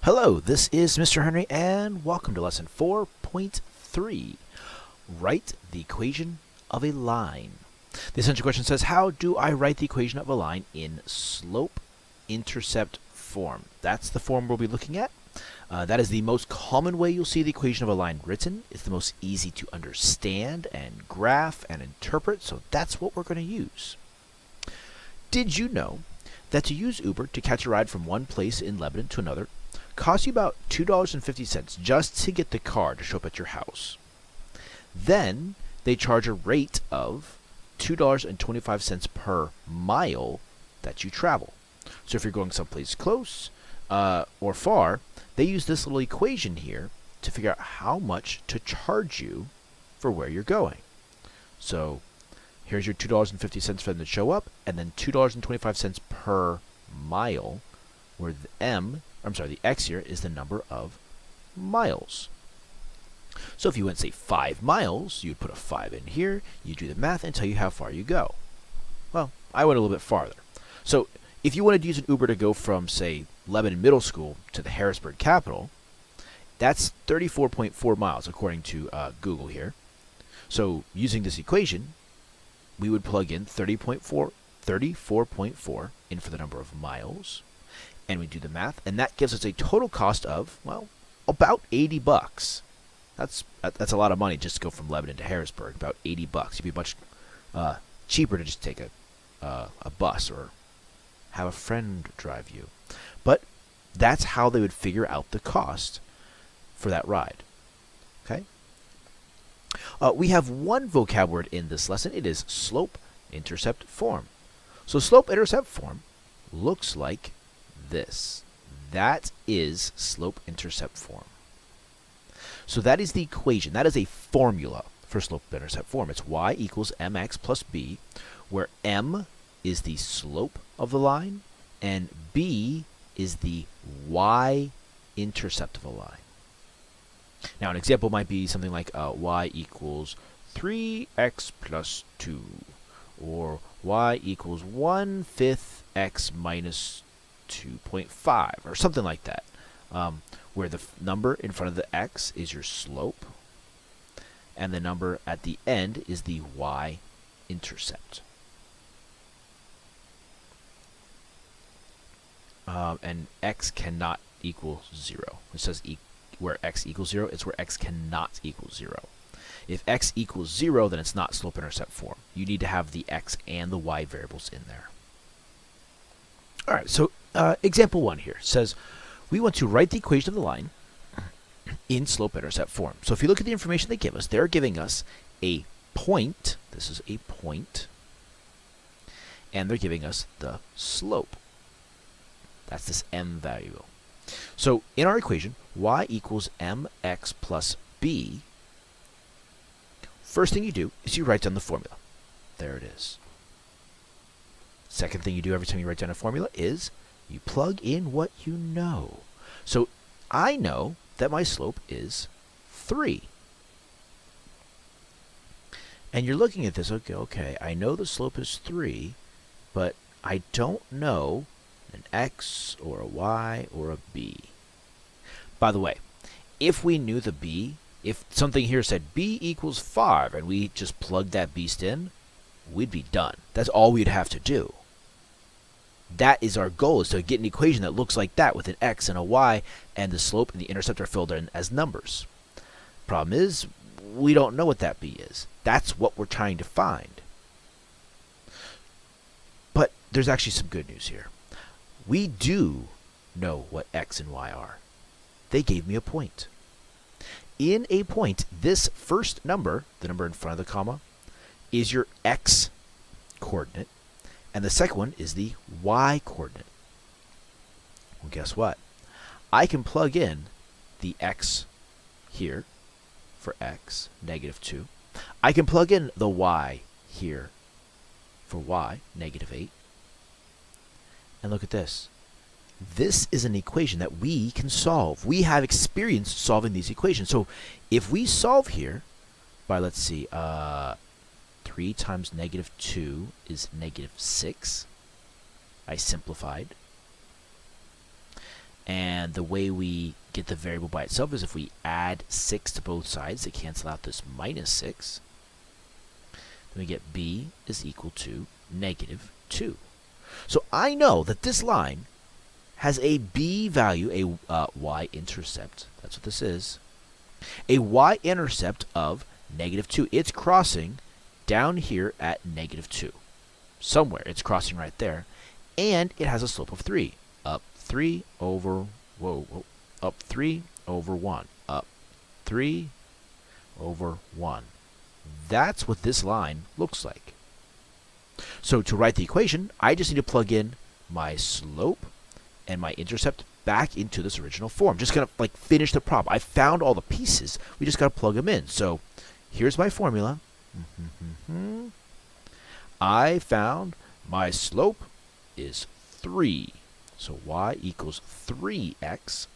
Hello, this is Mr. Henry, and welcome to lesson 4.3. Write the equation of a line. The essential question says, how do I write the equation of a line in slope-intercept form? That's the form we'll be looking at. That is the most common way you'll see the equation of a line written. It's the most easy to understand and graph and interpret, so that's what we're going to use. Did you know that to use Uber to catch a ride from one place in Lebanon to another costs you about $2.50 just to get the car to show up at your house? Then they charge a rate of $2.25 per mile that you travel. So if you're going someplace close or far, they use this little equation here to figure out how much to charge you for where you're going. So here's your $2.50 for them to show up, and then $2.25 per mile, where the x here is the number of miles. So if you went, say, 5 miles, you'd put a 5 in here, you do the math and tell you how far you go. Well, I went a little bit farther. So if you wanted to use an Uber to go from, say, Lebanon Middle School to the Harrisburg Capitol, that's 34.4 miles, according to Google here. So using this equation, we would plug in 34.4 in for the number of miles, and we do the math, and that gives us a total cost of, well, about $80. That's a lot of money just to go from Lebanon to Harrisburg. About $80. It'd be much cheaper to just take a bus or have a friend drive you. But that's how they would figure out the cost for that ride. Okay. We have one vocab word in this lesson. It is slope-intercept form. So slope-intercept form looks like this. That is slope-intercept form. So that is the equation. That is a formula for slope-intercept form. It's y equals mx plus b, where m is the slope of the line and b is the y-intercept of a line. Now, an example might be something like y equals 3x plus 2, or y equals 1/5 x minus 2.5, or something like that, where the number in front of the x is your slope, and the number at the end is the y-intercept. And x cannot equal 0. It says where x equals 0, it's where x cannot equal 0. If x equals 0, then it's not slope-intercept form. You need to have the x and the y variables in there. All right, so example 1 here says we want to write the equation of the line in slope-intercept form. So if you look at the information they give us, they're giving us a point. This is a point. And they're giving us the slope. That's this m value. So in our equation, y equals mx plus b. First thing you do is you write down the formula. There it is. Second thing you do every time you write down a formula is you plug in what you know. So I know that my slope is 3. And you're looking at this, okay, I know the slope is 3, but I don't know an x or a y or a b. By the way, if we knew the b, if something here said b equals 5 and we just plugged that beast in, we'd be done. That's all we'd have to do. That is our goal, is to get an equation that looks like that with an x and a y, and the slope and the intercept are filled in as numbers. Problem is, we don't know what that b is. That's what we're trying to find. But there's actually some good news here. We do know what x and y are. They gave me a point. In a point, this first number, the number in front of the comma, is your x coordinate, and the second one is the y coordinate. Well, guess what? I can plug in the x here for x, -2. I can plug in the y here for y, -8. And look at this. This is an equation that we can solve. We have experience solving these equations. So if we solve here by, let's see, 3 times -2 is -6. I simplified. And the way we get the variable by itself is if we add 6 to both sides to cancel out this minus 6. Then we get b is equal to negative 2. So I know that this line has a b value, a y-intercept. That's what this is. A y-intercept of negative 2. It's crossing down here at negative 2. Somewhere it's crossing right there. And it has a slope of 3. Up 3 over, up 3 over 1. Up 3 over 1. That's what this line looks like. So to write the equation, I just need to plug in my slope and my intercept back into this original form. Just gonna like finish the problem. I found all the pieces. We just gotta plug them in. So here's my formula. I found my slope is 3. So y equals 3x.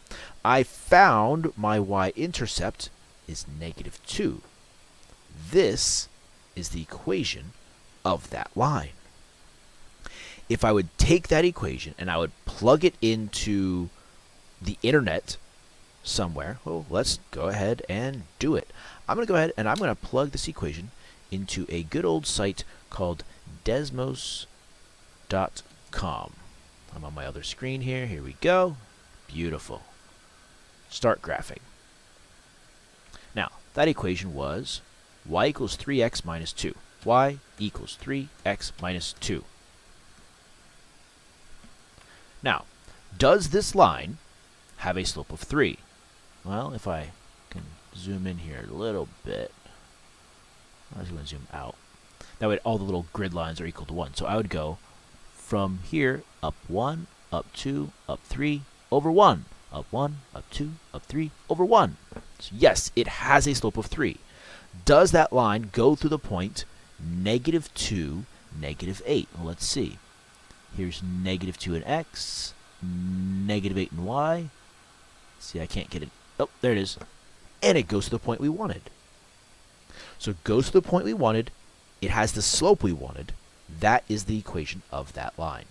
I found my y-intercept is negative 2. This is the equation of that line. If I would take that equation and I would plug it into the internet somewhere, well, let's go ahead and do it. I'm going to go ahead and I'm going to plug this equation into a good old site called Desmos.com. I'm on my other screen here. Here we go. Beautiful. Start graphing. Now, that equation was y equals 3x minus 2. Y equals 3x minus 2. Now, does this line have a slope of 3? Well, if I can zoom in here a little bit. I was going to zoom out. That way all the little grid lines are equal to 1. So I would go from here up 1, up 2, up 3, over 1. Up 1, up 2, up 3, over 1. So yes, it has a slope of 3. Does that line go through the point negative 2, negative 8? Well, let's see. Here's negative 2 in x, negative 8 in y. See, I can't get it. Oh, there it is. And it goes to the point we wanted. So it goes to the point we wanted. It has the slope we wanted. That is the equation of that line.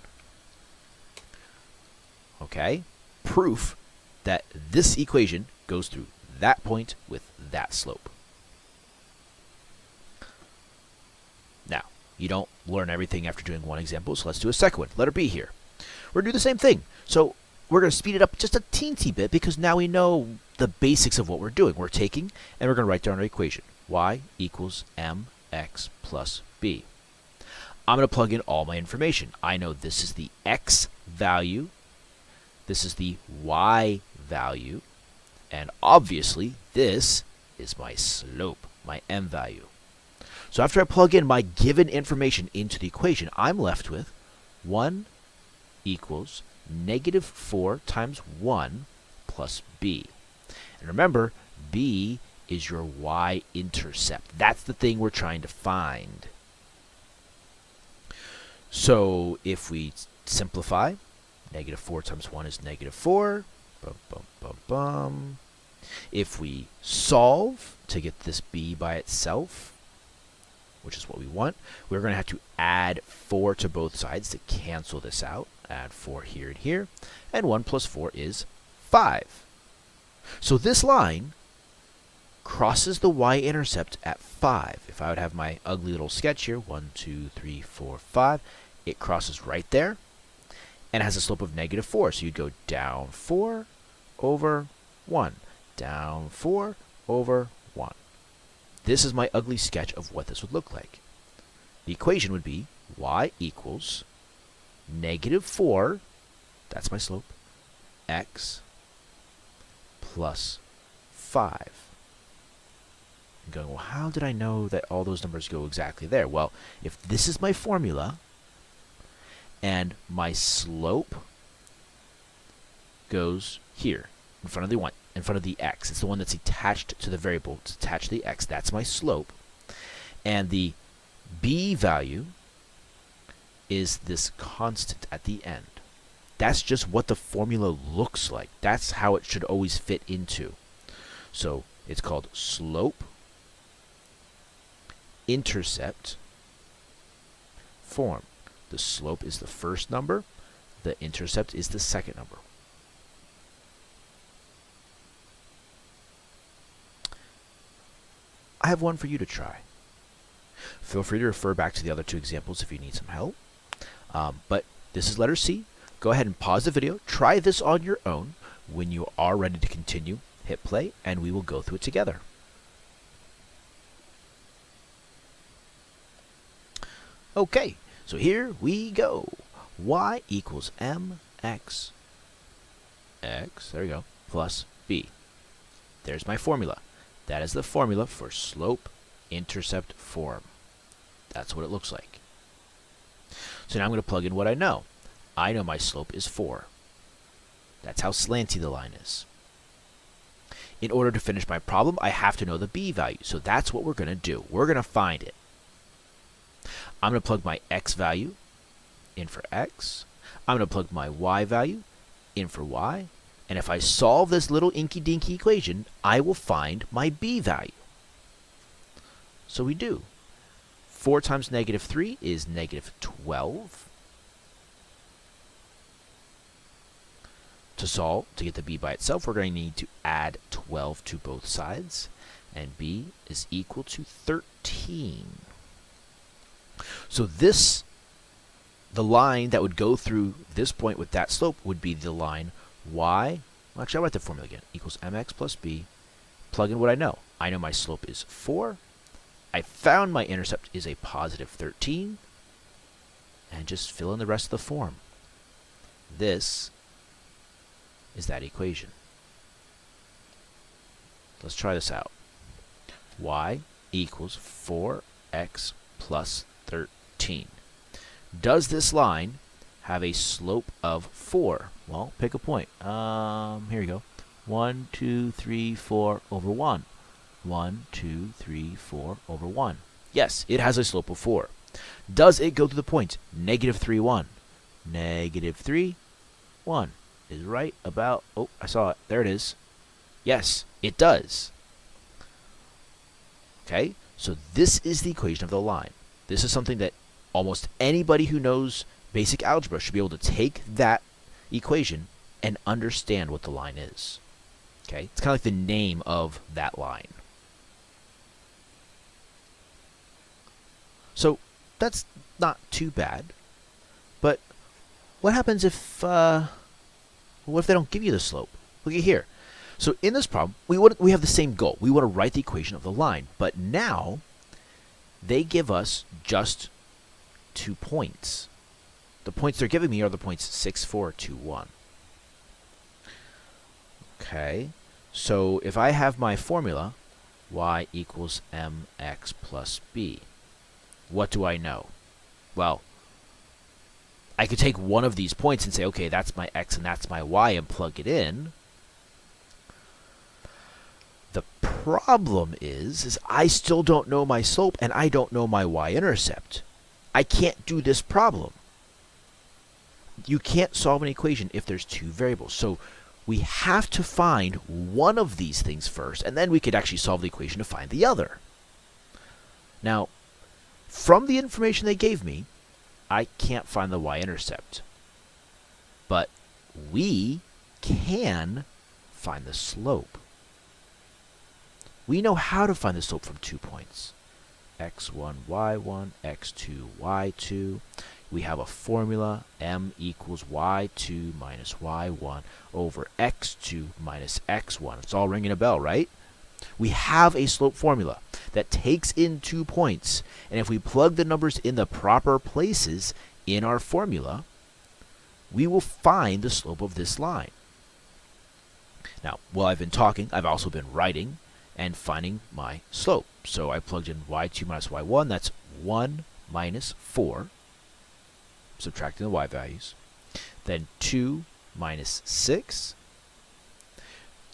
Okay? Proof that this equation goes through that point with that slope. Now, you don't learn everything after doing one example, so let's do a second one. Letter B here. We're going to do the same thing. So we're going to speed it up just a teensy bit because now we know the basics of what we're doing. We're taking and we're going to write down our equation. Y equals mx plus b. I'm going to plug in all my information. I know this is the x value. This is the y value. And obviously, this is my slope, my m value. So after I plug in my given information into the equation, I'm left with 1 equals negative 4 times 1 plus b. And remember, b is your y-intercept. That's the thing we're trying to find. So if we simplify, negative 4 times 1 is negative 4. Bum, bum, bum, bum. If we solve to get this b by itself, which is what we want, we're going to have to add 4 to both sides to cancel this out. Add 4 here and here. And 1 plus 4 is 5. So this line crosses the y-intercept at 5. If I would have my ugly little sketch here, 1, 2, 3, 4, 5, it crosses right there and has a slope of negative 4. So you'd go down 4 over 1, down 4 over 1. This is my ugly sketch of what this would look like. The equation would be y equals negative 4, that's my slope, x plus 5. I'm going, well, how did I know that all those numbers go exactly there? Well, if this is my formula and my slope goes here in front of the one, in front of the x, it's the one that's attached to the variable, it's attached to the x, that's my slope, and the b value is this constant at the end. That's just what the formula looks like. That's how it should always fit into. So it's called slope intercept form. The slope is the first number. The intercept is the second number. I have one for you to try. Feel free to refer back to the other two examples if you need some help. But this is letter C. Go ahead and pause the video. Try this on your own. When you are ready to continue, hit play, and we will go through it together. Okay, so here we go. Y equals mx, there you go, plus b. There's my formula. That is the formula for slope-intercept form. That's what it looks like. So now I'm going to plug in what I know. I know my slope is 4. That's how slanty the line is. In order to finish my problem, I have to know the b value. So that's what we're going to do. We're going to find it. I'm going to plug my x value in for x. I'm going to plug my y value in for y. And if I solve this little inky-dinky equation, I will find my b value. So we do. 4 times negative 3 is negative 12. To solve, to get the b by itself, we're going to need to add 12 to both sides. And b is equal to 13. So this, the line that would go through this point with that slope would be the line y, well, actually I'll write the formula again, equals mx plus b, plug in what I know. I know my slope is 4. I found my intercept is a positive 13, and just fill in the rest of the form. This is that equation. Let's try this out. Y equals 4x plus 13. Does this line have a slope of 4? Well, pick a point. Here you go. 1, 2, 3, 4 over 1. 1, 2, 3, 4 over 1. Yes, it has a slope of 4. Does it go to the point negative 3, 1? Negative 3, 1 is right about, oh, I saw it. There it is. Yes, it does. Okay, so this is the equation of the line. This is something that almost anybody who knows basic algebra should be able to take that equation and understand what the line is. Okay, it's kind of like the name of that line. So that's not too bad. But what happens if what if they don't give you the slope? Look at here. So in this problem, we have the same goal. We want to write the equation of the line. But now they give us just 2 points. The points they're giving me are the points 6, 4, 2, 1. Okay, so if I have my formula, y equals mx plus b, what do I know? Well, I could take one of these points and say, okay, that's my x and that's my y, and plug it in. The problem is I still don't know my slope and I don't know my y-intercept. I can't do this problem. You can't solve an equation if there's 2 variables. So we have to find one of these things first, and then we could actually solve the equation to find the other. Now, from the information they gave me, I can't find the y-intercept. But we can find the slope. We know how to find the slope from 2 points. x1, y1, x2, y2. We have a formula, m equals y2 minus y1 over x2 minus x1. It's all ringing a bell, right? We have a slope formula that takes in 2 points, and if we plug the numbers in the proper places in our formula, we will find the slope of this line. Now, while I've been talking, I've also been writing and finding my slope. So I plugged in y2 minus y1, that's 1 minus 4, subtracting the y values. Then 2 minus 6.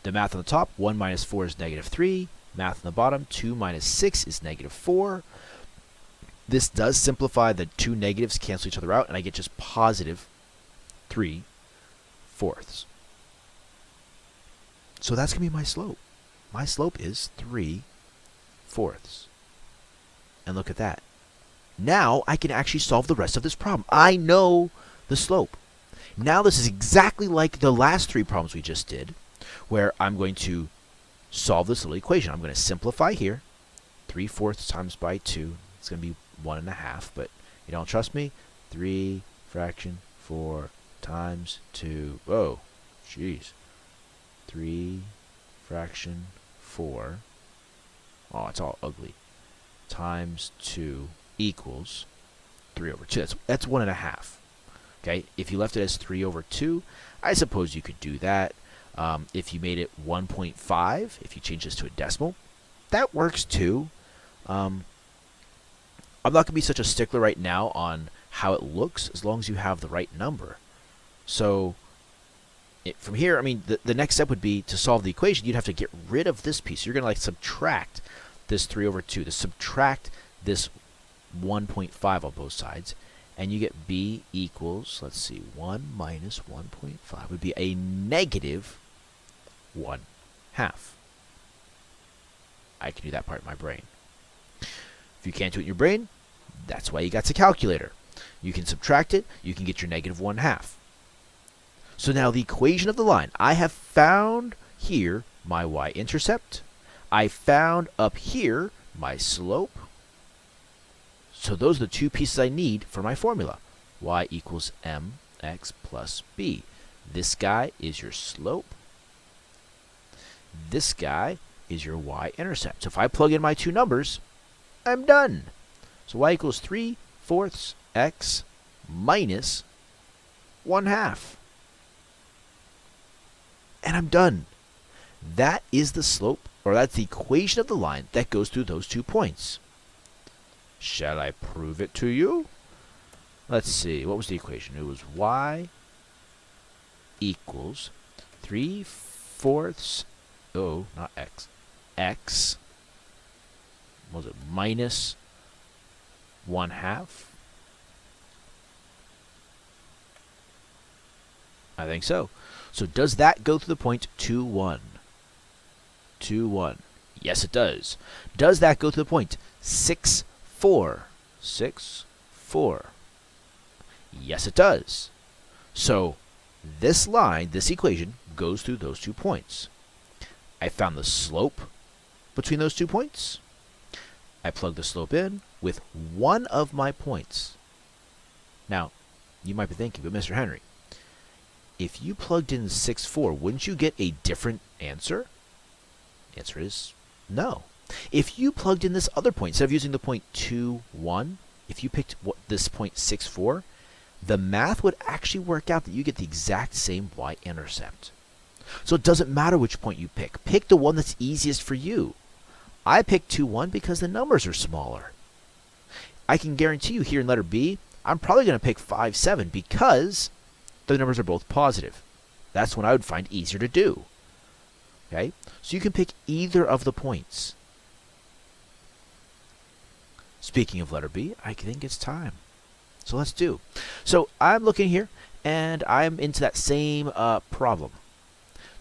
The math on the top, 1 minus 4 is negative 3. Math on the bottom, 2 minus 6 is negative 4. This does simplify. The 2 negatives cancel each other out, and I get just positive 3/4. So that's going to be my slope. My slope is 3/4. And look at that. Now I can actually solve the rest of this problem. I know the slope. Now this is exactly like the last 3 problems we just did, where I'm going to solve this little equation. I'm going to simplify here, 3/4 times by 2. It's going to be 1.5, but you don't trust me? 3 fraction 4 times 2. Oh, jeez. 3 fraction 4. Oh, it's all ugly. Times 2 equals 3/2. That's 1.5. Okay, if you left it as 3/2, I suppose you could do that. If you made it 1.5, if you change this to a decimal, that works too. I'm not going to be such a stickler right now on how it looks as long as you have the right number. So from here, I mean, the next step would be to solve the equation. You'd have to get rid of this piece. You're going to like subtract this 3/2, to subtract this 1.5 on both sides, and you get b equals, let's see, 1 minus 1.5 would be a negative 1/2. I can do that part in my brain. If you can't do it in your brain, that's why you got a calculator. You can subtract it, you can get your negative 1/2. So now the equation of the line, I have found here my y-intercept. I found up here my slope. So those are the two pieces I need for my formula. Y equals mx plus b. This guy is your slope. This guy is your y-intercept. So if I plug in my two numbers, I'm done. So y equals 3/4 x minus 1/2. And I'm done. That is the slope, or that's the equation of the line that goes through those 2 points. Shall I prove it to you? Let's see. What was the equation? It was y equals 3/4. Oh, not x. X. What was it? Minus 1/2. I think so. So does that go through the point 2, 1? 2, 1. Yes, it does. Does that go to the point 6, 4? 6, 4. Yes, it does. So this line, this equation, goes through those 2 points. I found the slope between those 2 points. I plug the slope in with one of my points. Now, you might be thinking, but Mr. Henry, if you plugged in 6, 4, wouldn't you get a different answer? The answer is no. If you plugged in this other point, instead of using the point 2, 1, if you picked this point 6, 4, the math would actually work out that you get the exact same y-intercept. So it doesn't matter which point you pick. Pick the one that's easiest for you. I picked 2, 1 because the numbers are smaller. I can guarantee you here in letter B, I'm probably going to pick 5, 7 because the numbers are both positive. That's one I would find easier to do. Okay? So you can pick either of the points. Speaking of letter B, I think it's time. So let's do. So I'm looking here, and I'm into that same problem.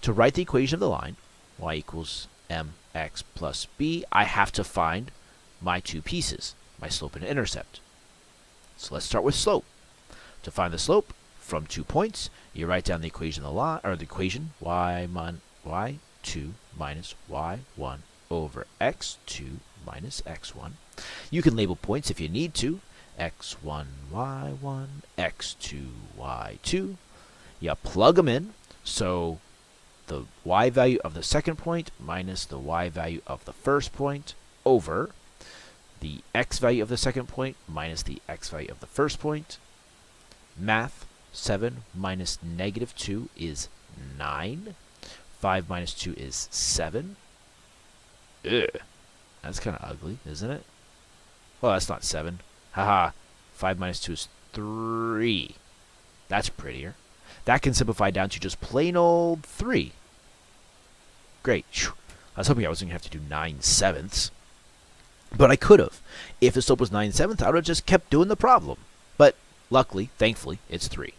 To write the equation of the line, y equals mx plus b, I have to find my 2 pieces, my slope and intercept. So let's start with slope. To find the slope from 2 points, you write down the equation of the line, or the equation y2 minus y1 over x2 minus x1. You can label points if you need to. x1, y1, x2, y2. You plug them in, so the y value of the second point minus the y value of the first point over the x value of the second point minus the x value of the first point. Math, 7 minus negative 2 is 9. 5 minus 2 is 7. Ugh. That's kind of ugly, isn't it? Well, that's not 7. Haha. 5 minus 2 is 3. That's prettier. That can simplify down to just plain old 3. Great. I was hoping I wasn't going to have to do 9/7. But I could have. If the slope was 9/7, I would have just kept doing the problem. But luckily, thankfully, it's 3.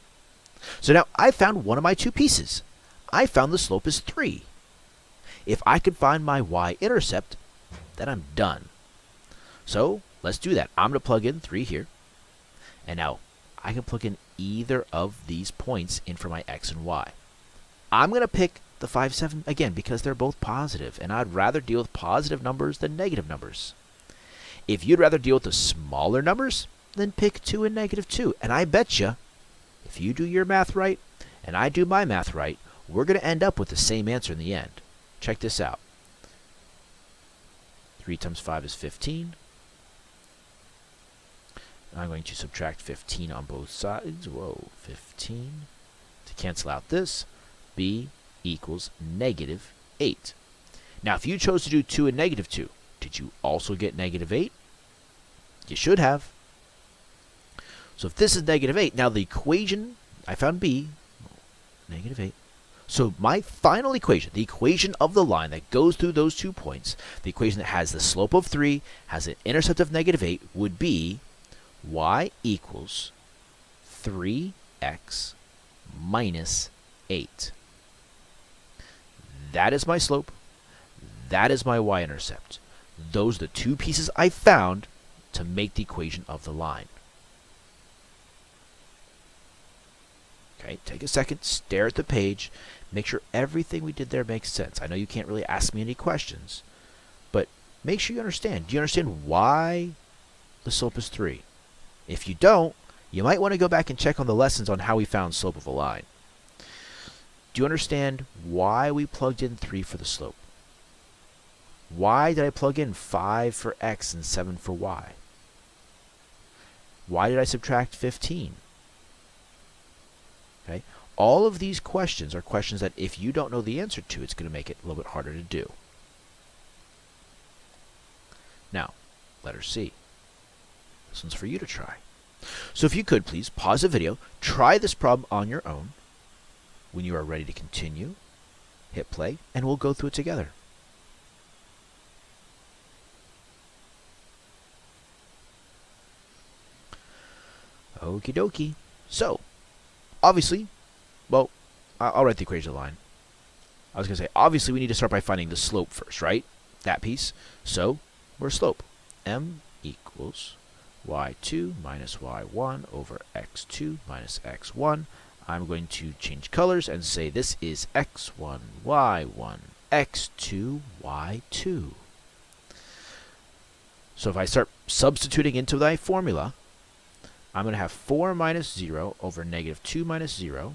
So now I found one of my 2 pieces. I found the slope is 3. If I could find my y-intercept, then I'm done. So let's do that. I'm going to plug in 3 here. And now I can plug in either of these points in for my x and y. I'm going to pick the 5, 7 again because they're both positive, and I'd rather deal with positive numbers than negative numbers. If you'd rather deal with the smaller numbers, then pick 2 and negative 2. And I bet you, if you do your math right and I do my math right, we're going to end up with the same answer in the end. Check this out. 3 times 5 is 15. I'm going to subtract 15 on both sides. Whoa, 15. To cancel out this, b equals negative 8. Now, if you chose to do 2 and negative 2, did you also get negative 8? You should have. So if this is negative 8, now the equation, I found b, negative 8. So my final equation, the equation of the line that goes through those 2 points, the equation that has the slope of 3, has an intercept of negative 8, would be y equals 3x minus 8. That is my slope. That is my y-intercept. Those are the 2 pieces I found to make the equation of the line. Okay, take a second, stare at the page, make sure everything we did there makes sense. I know you can't really ask me any questions, but make sure you understand. Do you understand why the slope is 3? If you don't, you might want to go back and check on the lessons on how we found slope of a line. Do you understand why we plugged in 3 for the slope? Why did I plug in 5 for x and 7 for y? Why did I subtract 15? Okay, all of these questions are questions that if you don't know the answer to, it's going to make it a little bit harder to do. Now, letter C. This one's for you to try. So if you could, please pause the video, try this problem on your own. When you are ready to continue, hit play, and we'll go through it together. Okie dokie. So, obviously, well, I'll write the equation of the line. I was going to say, obviously, we need to start by finding the slope first, right? That piece. So, where's slope? M equals y2 minus y1 over x2 minus x1. I'm going to change colors and say this is x1, y1, x2, y2. So if I start substituting into my formula, I'm going to have 4 minus 0 over negative 2 minus 0,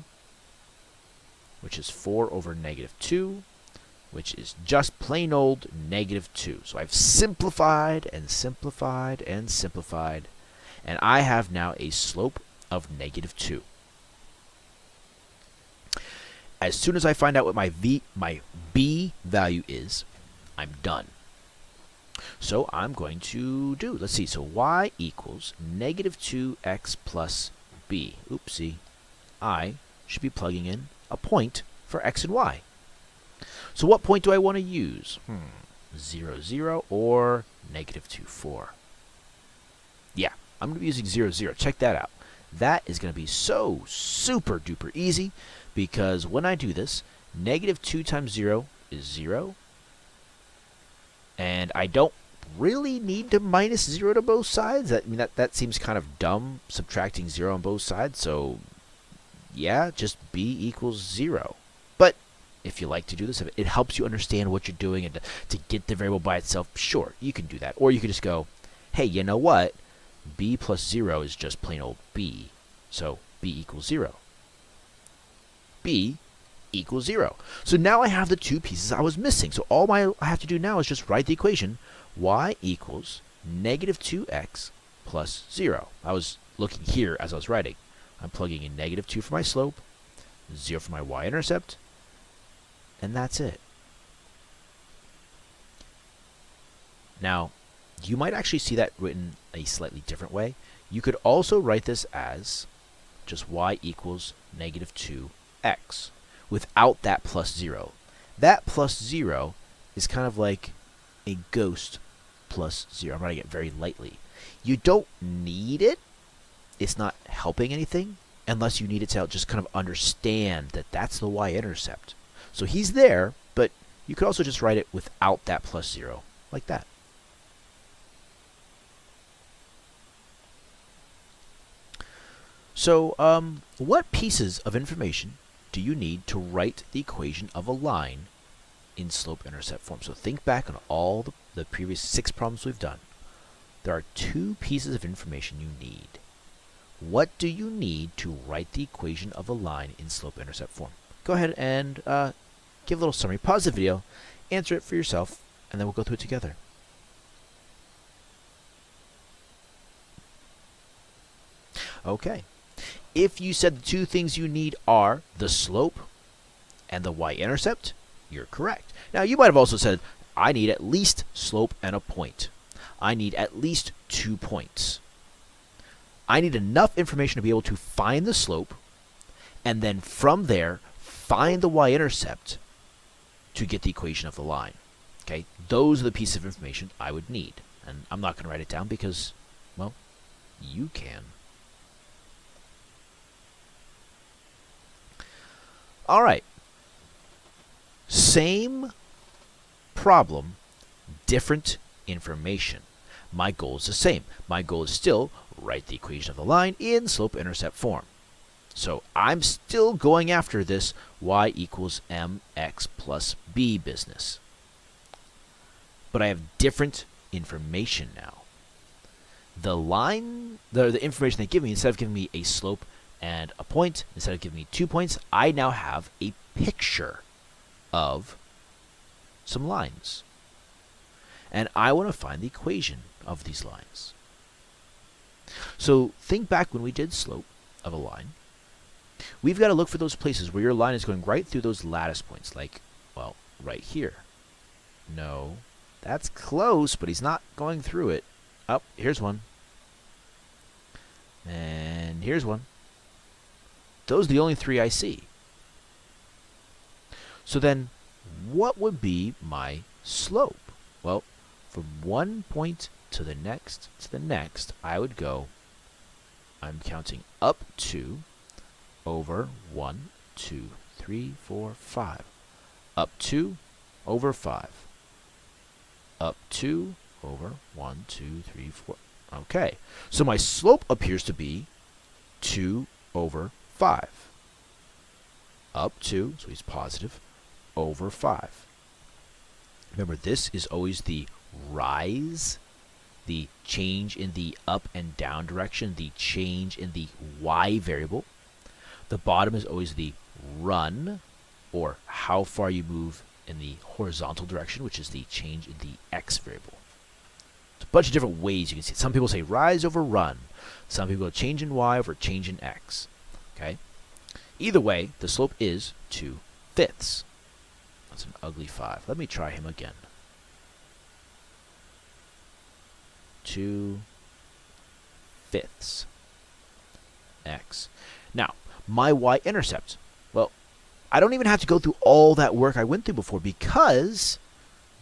which is 4 over negative 2, which is just plain old negative 2. So I've simplified and simplified and simplified, and I have now a slope of negative 2. As soon as I find out what my b value is, I'm done. So I'm going to do, let's see, so y equals negative 2x plus b. Oopsie. I should be plugging in a point for x and y. So what point do I want to use? 0, 0 or negative 2, 4. Yeah, I'm going to be using 0, 0. Check that out. That is going to be so super duper easy because when I do this, negative 2 times 0 is 0. And I don't really need to minus 0 to both sides. That seems kind of dumb, subtracting 0 on both sides. So, yeah, just b equals 0. But if you like to do this, if it helps you understand what you're doing and to get the variable by itself, sure, you can do that. Or you can just go, hey, you know what? b plus 0 is just plain old b. So, b equals 0. b equals 0. So now I have the 2 pieces I was missing. So all I have to do now is just write the equation y equals negative 2x plus 0. I was looking here as I was writing. I'm plugging in negative 2 for my slope, 0 for my y-intercept, and that's it. Now, you might actually see that written a slightly different way. You could also write this as just y equals negative 2x. Without that plus 0. That plus 0 is kind of like a ghost plus 0. I'm writing it very lightly. You don't need it. It's not helping anything unless you need it to just kind of understand that that's the y-intercept. So he's there, but you could also just write it without that plus 0, like that. So, what pieces of information do you need to write the equation of a line in slope-intercept form? So think back on all the previous 6 problems we've done. there are two pieces of information you need. What do you need to write the equation of a line in slope-intercept form? Go ahead and give a little summary. Pause the video, answer it for yourself, and then we'll go through it together. Okay. If you said the two things you need are the slope and the y-intercept, you're correct. Now, you might have also said, I need at least slope and a point. I need at least 2 points. I need enough information to be able to find the slope, and then from there, find the y-intercept to get the equation of the line. Okay, those are the pieces of information I would need. And I'm not going to write it down because, well, you can. All right. Same problem, different information. My goal is the same. My goal is still write the equation of the line in slope-intercept form. So I'm still going after this y equals mx plus b business. But I have different information now. The line, the information they give me, instead of giving me a slope and a point, instead of giving me 2 points, I now have a picture of some lines. And I want to find the equation of these lines. So think back when we did slope of a line. We've got to look for those places where your line is going right through those lattice points, like, well, right here. No, that's close, but he's not going through it. Oh, here's one. And here's one. Those are the only 3 I see. So then, what would be my slope? Well, from one point to the next, I would go, I'm counting up 2 over 1, 2, 3, 4, 5. Up 2 over 5. Up 2 over 1, 2, 3, 4. Okay, so my slope appears to be 2 over 5. Up 2, so he's positive, over 5. Remember, this is always the rise, the change in the up and down direction, the change in the y variable. The bottom is always the run, or how far you move in the horizontal direction, which is the change in the x variable. There's a bunch of different ways you can see it. Some people say rise over run. Some people go change in y over change in x. Okay. Either way, the slope is 2/5. That's an ugly 5. Let me try him again. 2/5 x. Now, my y-intercept. Well, I don't even have to go through all that work I went through before because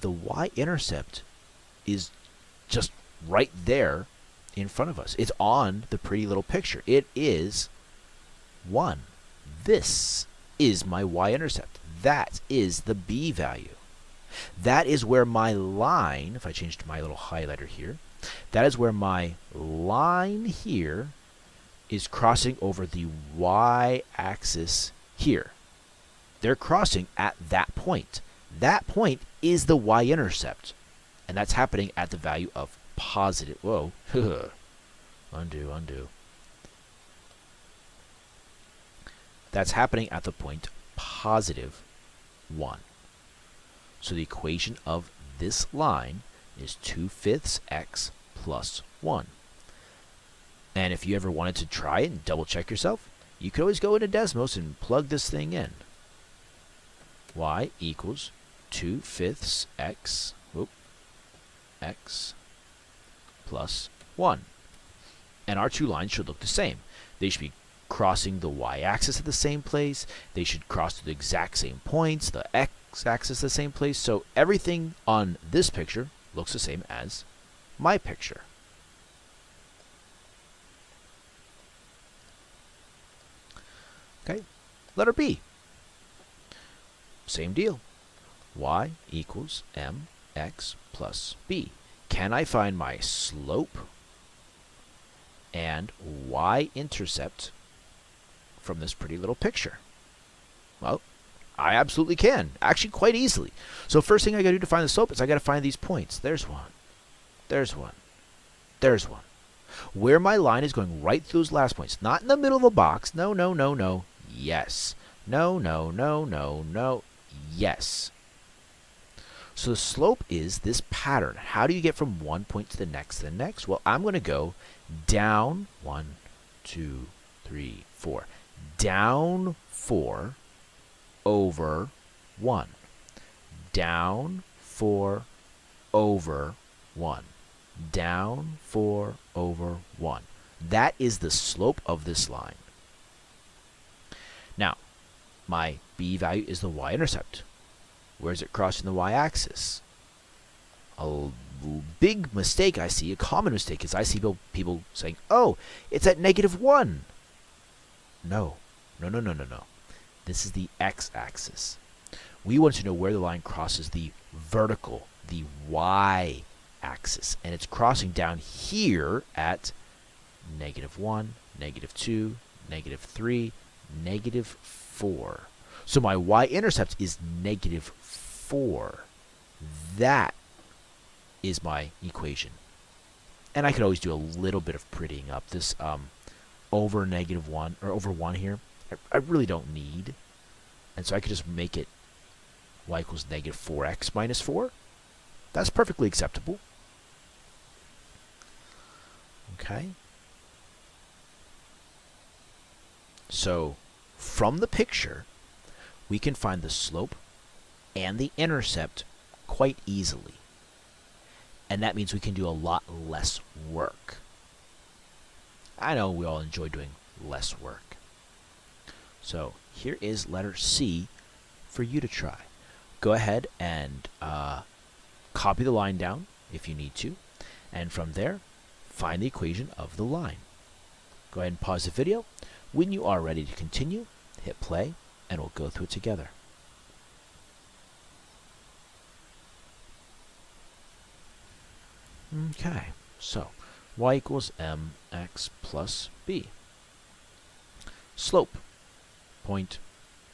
the y-intercept is just right there in front of us. It's on the pretty little picture. It is 1. This is my y-intercept. That is the b value. That is where my line, if I change to my little highlighter here, that is where my line here is crossing over the y-axis here. They're crossing at that point. That point is the y-intercept. And that's happening at the value of positive. Whoa. Undo. That's happening at the point positive 1. So the equation of this line is 2/5 x plus 1. And if you ever wanted to try it and double check yourself, you could always go into Desmos and plug this thing in. Y equals 2/5 x, x plus 1. And our two lines should look the same. They should be crossing the y-axis at the same place. They should cross to the exact same points, the x-axis the same place. So everything on this picture looks the same as my picture. Okay, letter B. Same deal. Y equals mx plus b. Can I find my slope and y-intercept from this pretty little picture? Well, I absolutely can. Actually, quite easily. So first thing I got to do to find the slope is I got to find these points. There's one. There's one. There's one. Where my line is going right through those last points. Not in the middle of the box. No, no, no, no. Yes. No, no, no, no, no. Yes. So the slope is this pattern. How do you get from one point to the next to the next? Well, I'm going to go down 1, 2, 3, 4. Down 4 over 1. Down 4 over 1. Down 4 over 1. That is the slope of this line. Now, my b value is the y-intercept. Where is it crossing the y-axis? A big mistake I see, a common mistake, is I see people saying, oh, it's at -1. No. No, no, no, no, no. This is the x-axis. We want to know where the line crosses the vertical, the y-axis. And it's crossing down here at -1, -2, -3, -4. So my y-intercept is -4. That is my equation. And I could always do a little bit of prettying up. This over -1 or over 1 here, I really don't need. And so I could just make it y equals -4x minus 4. That's perfectly acceptable. Okay. So from the picture, we can find the slope and the intercept quite easily. And that means we can do a lot less work. I know we all enjoy doing less work. So here is letter C for you to try. Go ahead and copy the line down if you need to. And from there, find the equation of the line. Go ahead and pause the video. When you are ready to continue, hit play, and we'll go through it together. Okay, so y equals mx plus b. Slope, point,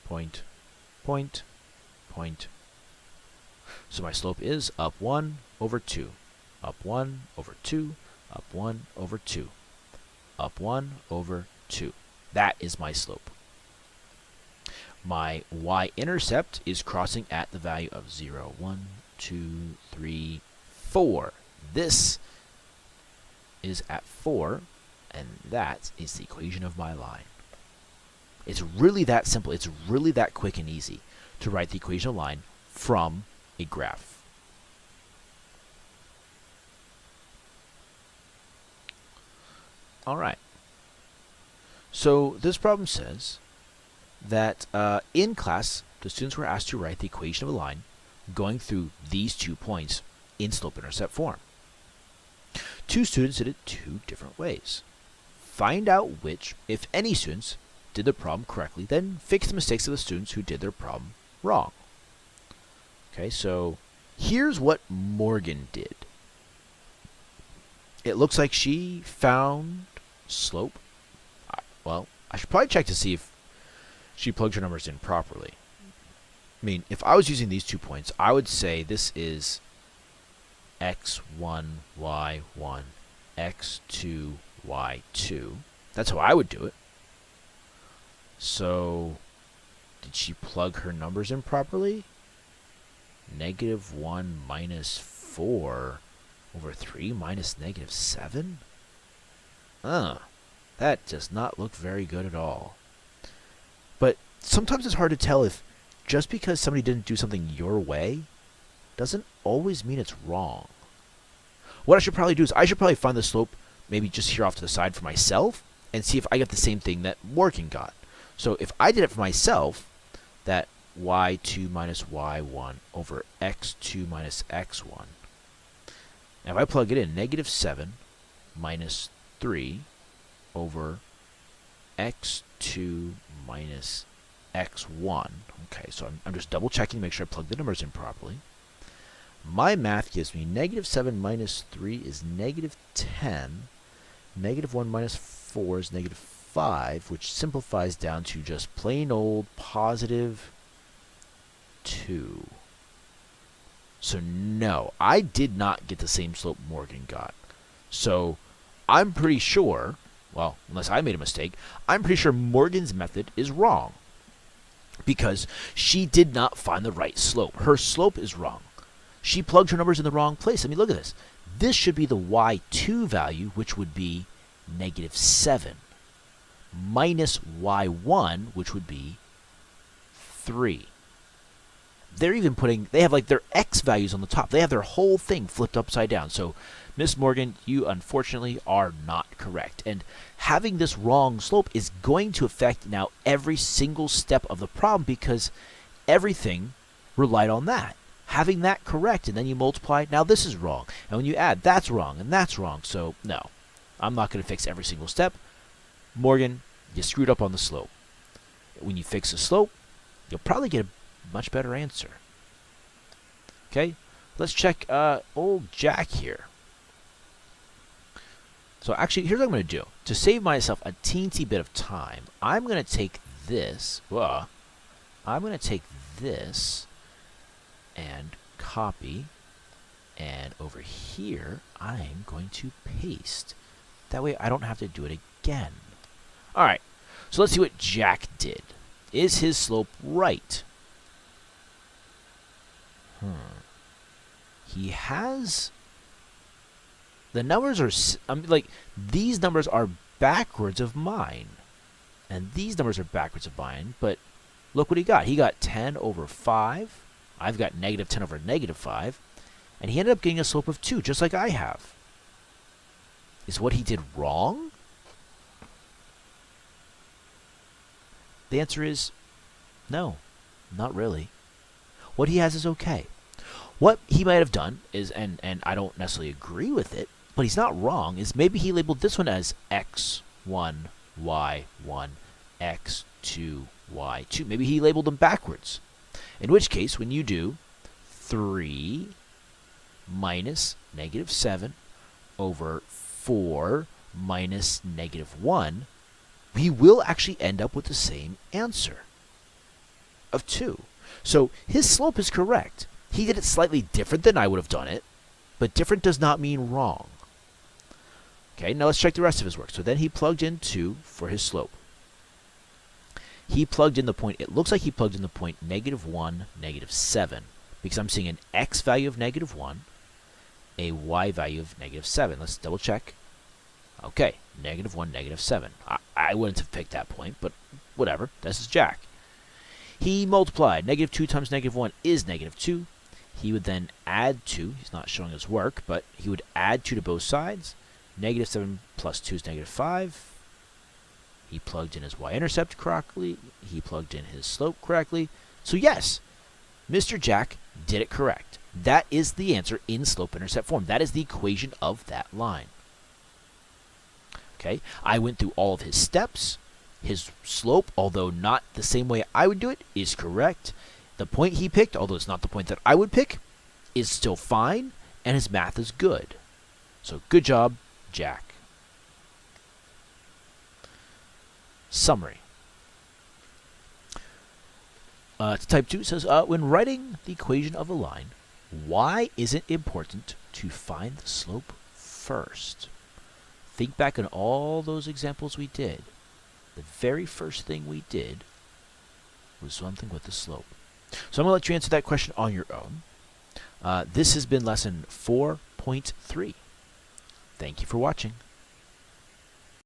point, point, point. So my slope is up 1 over 2, up 1 over 2, up 1 over 2, up 1 over 2. That is my slope. My y-intercept is crossing at the value of 0, 1, 2, 3, 4. This is at 4, and that is the equation of my line. It's really that simple. It's really that quick and easy to write the equation of line from a graph. All right. So this problem says that in class, the students were asked to write the equation of a line going through these 2 points in slope-intercept form. 2 students did it 2 different ways. Find out which, if any students, did the problem correctly, then fix the mistakes of the students who did their problem wrong. Okay, so here's what Morgan did. It looks like she found slope. Well, I should probably check to see if she plugged her numbers in properly. I mean, if I was using these 2 points, I would say this is x1, y1, x2, y2. That's how I would do it. So, did she plug her numbers in properly? -1 minus 4 over 3 minus -7? That does not look very good at all. But sometimes it's hard to tell if just because somebody didn't do something your way doesn't always mean it's wrong. What I should probably do is I should probably find the slope maybe just here off to the side for myself and see if I get the same thing that Morgan got. So if I did it for myself, that y2 minus y1 over x2 minus x1. Now if I plug it in, -7 minus 3 over x2 minus x1. Okay, so I'm just double checking to make sure I plug the numbers in properly. My math gives me -7 minus 3 is -10. -1 minus 4 is -5, which simplifies down to just plain old +2. So no, I did not get the same slope Morgan got. So I'm pretty sure, well, unless I made a mistake, I'm pretty sure Morgan's method is wrong because she did not find the right slope. Her slope is wrong. She plugged her numbers in the wrong place. I mean, look at this. This should be the y2 value, which would be -7, minus y1, which would be 3. They're even they have like their x values on the top. They have their whole thing flipped upside down. So, Miss Morgan, you unfortunately are not correct. And having this wrong slope is going to affect now every single step of the problem because everything relied on that. Having that correct, and then you multiply, now this is wrong. And when you add, that's wrong, and that's wrong. So, no, I'm not going to fix every single step. Morgan, you screwed up on the slope. When you fix the slope, you'll probably get a much better answer. Okay, let's check old Jack here. So actually, here's what I'm going to do. To save myself a teensy bit of time, I'm going to take this. I'm going to take this and copy. And over here, I'm going to paste. That way I don't have to do it again. All right, so let's see what Jack did. Is his slope right? He has... The numbers are... like, these numbers are backwards of mine. And these numbers are backwards of mine. But look what he got. He got 10 over 5. I've got negative 10 over negative 5. And he ended up getting a slope of 2, just like I have. Is what he did wrong? The answer is no, not really. What he has is okay. What he might have done is, and I don't necessarily agree with it, but he's not wrong, is maybe he labeled this one as x1, y1, x2, y2. Maybe he labeled them backwards. In which case, when you do 3 minus -7 over 4 minus -1, we will actually end up with the same answer of 2. So his slope is correct. He did it slightly different than I would have done it, but different does not mean wrong. Okay, now let's check the rest of his work. So then he plugged in 2 for his slope. He plugged in the point, it looks like he plugged in the point -1, -7, because I'm seeing an x value of -1, a y value of -7. Let's double check. Okay, -1, -7. I wouldn't have picked that point, but whatever. This is Jack. He multiplied. -2 times -1 is -2. He would then add 2. He's not showing his work, but he would add 2 to both sides. -7 plus 2 is -5. He plugged in his y-intercept correctly. He plugged in his slope correctly. So yes, Mr. Jack did it correct. That is the answer in slope-intercept form. That is the equation of that line. Okay, I went through all of his steps. His slope, although not the same way I would do it, is correct. The point he picked, although it's not the point that I would pick, is still fine, and his math is good. So good job, Jack. Summary. Type 2 says, when writing the equation of a line, why is it important to find the slope first? Think back on all those examples we did. The very first thing we did was something with the slope. So I'm going to let you answer that question on your own. This has been lesson 4.3. Thank you for watching.